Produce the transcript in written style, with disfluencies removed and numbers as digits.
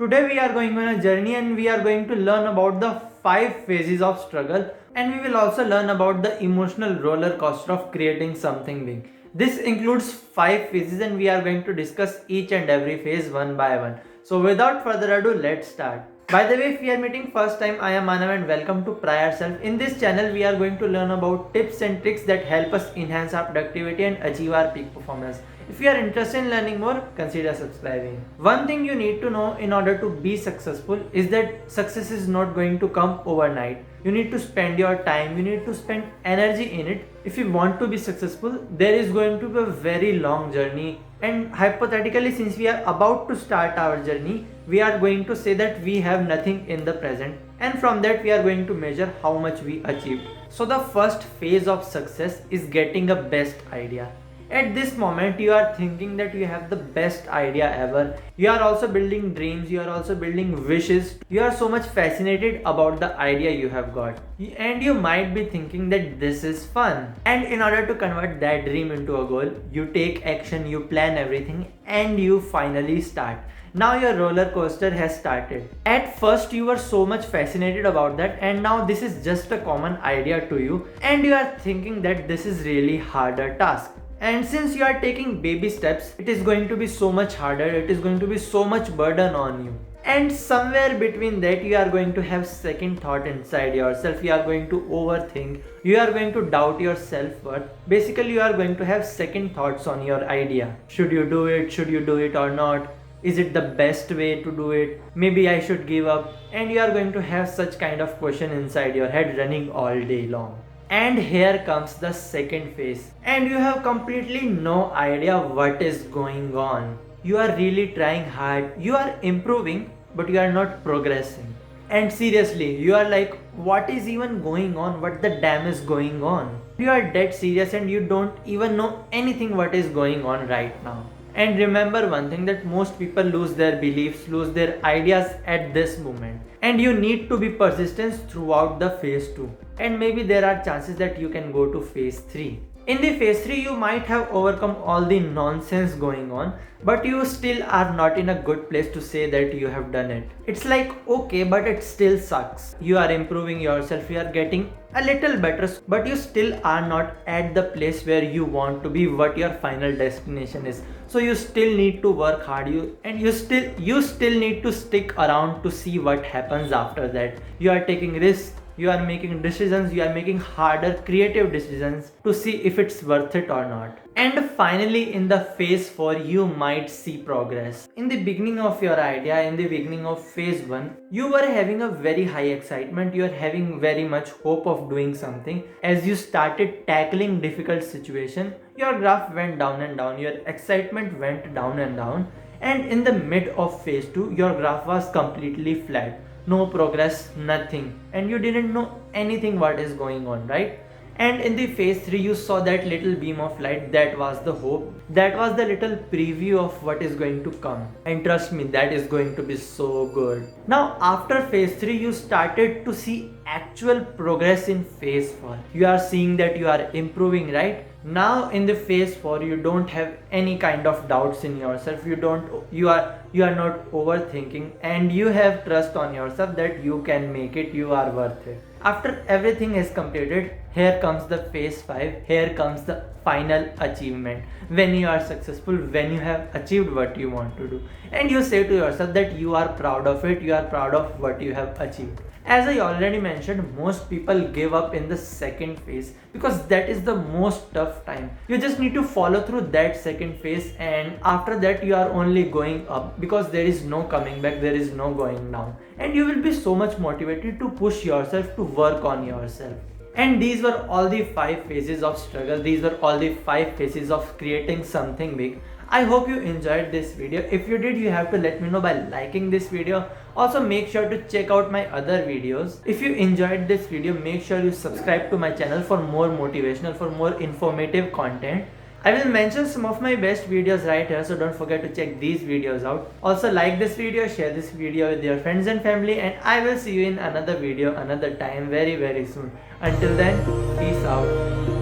Today we are going on a journey and we are going to learn about the 5 phases of struggle, and we will also learn about the emotional roller coaster of creating something big. This includes 5 phases and we are going to discuss each and every phase one by one. So without further ado, let's start. By the way, if we are meeting first time, I am Manav and welcome to Prior Self. In this channel, we are going to learn about tips and tricks that help us enhance our productivity and achieve our peak performance. If you are interested in learning more, consider subscribing. One thing you need to know in order to be successful is that success is not going to come overnight. You need to spend your time, you need to spend energy in it. If you want to be successful, there is going to be a very long journey. And hypothetically, since we are about to start our journey, we are going to say that we have nothing in the present, and from that we are going to measure how much we achieved. So the first phase of success is getting a best idea. At this moment, you are thinking that you have the best idea ever. You are also building dreams, you are also building wishes. You are so much fascinated about the idea you have got. And you might be thinking that this is fun. And in order to convert that dream into a goal, you take action, you plan everything, and you finally start. Now your roller coaster has started. At first you were so much fascinated about that, and now this is just a common idea to you, and you are thinking that this is really harder task. And since you are taking baby steps, it is going to be so much harder, it is going to be so much burden on you. And somewhere between that, you are going to have second thought inside yourself, you are going to overthink, you are going to doubt your self-worth. Basically, you are going to have second thoughts on your idea. Should you do it or not? Is it the best way to do it? Maybe I should give up. And you are going to have such kind of question inside your head running all day long. And here comes the second phase, and you have completely no idea what is going on. You are really trying hard, you are improving, but you are not progressing. And seriously, you are like, what is even going on? What the damn is going on? You are dead serious and you don't even know anything what is going on right now. And remember one thing, that most people lose their beliefs, lose their ideas at this moment. And you need to be persistent throughout the phase 2. And maybe there are chances that you can go to phase 3. In the phase 3, you might have overcome all the nonsense going on, but you still are not in a good place to say that you have done it. It's like, okay, but it still sucks. You are improving yourself, you are getting a little better, but you still are not at the place where you want to be, what your final destination is. So you still need to work hard, you still need to stick around to see what happens after that. You are taking risks, you are making decisions, you are making harder creative decisions to see if it's worth it or not. And finally, in the phase 4, you might see progress. In the beginning of your idea, in the beginning of phase 1, you were having a very high excitement, you are having very much hope of doing something. As you started tackling difficult situation, your graph went down and down, your excitement went down and down. And in the mid of phase 2, your graph was completely flat. No progress, nothing, and you didn't know anything what is going on, right? And in the phase 3, you saw that little beam of light, that was the hope, that was the little preview of what is going to come. And trust me, that is going to be so good. Now after phase 3, you started to see actual progress in phase 4. You are seeing that you are improving, right? Now in the phase 4, you don't have any kind of doubts in yourself, you are not overthinking, and you have trust on yourself that you can make it, you are worth it. After everything is completed, here comes the phase 5, here comes the final achievement. When you are successful, when you have achieved what you want to do, and you say to yourself that you are proud of it, you are proud of what you have achieved. As I already mentioned, most people give up in the second phase because that is the most tough time. You just need to follow through that second phase, and after that you are only going up because there is no coming back, there is no going down. And you will be so much motivated to push yourself, to work on yourself. And these were all the 5 phases of struggle, these were all the 5 phases of creating something big. I hope you enjoyed this video. If you did, you have to let me know by liking this video. Also make sure to check out my other videos. If you enjoyed this video, make sure you subscribe to my channel for more motivational, for more informative content. I will mention some of my best videos right here, so don't forget to check these videos out. Also like this video, share this video with your friends and family, and I will see you in another video another time very soon. Until then, peace out.